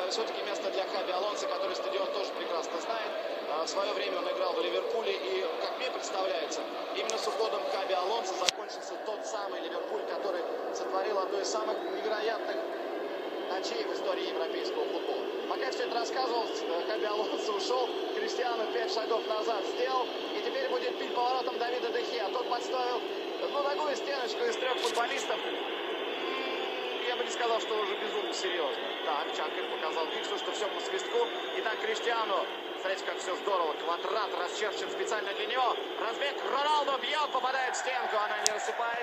все-таки место для Хаби Алонсо, который стадион тоже прекрасно знает. В свое время он играл в Ливерпуле, и, как мне представляется, именно с уходом Хаби Алонсо закончился тот самый Ливерпуль, который сотворил одну из самых невероятных ночей в истории европейского футбола. Пока я все это рассказывал, Хаби Алонсо ушел, Криштиану 5 шагов назад сделал, и теперь будет бить поворотом Давида де Геа. Тот подставил такую стеночку из 3 футболистов. Я бы не сказал, что уже безумно серьезно. Так, Чанкер показал Гиксу, что все по свистку. Итак, Криштиану. Смотрите, как все здорово. Квадрат расчерчен специально для него. Разбег. Роналдо бьет, попадает в стенку. Она не рассыпает.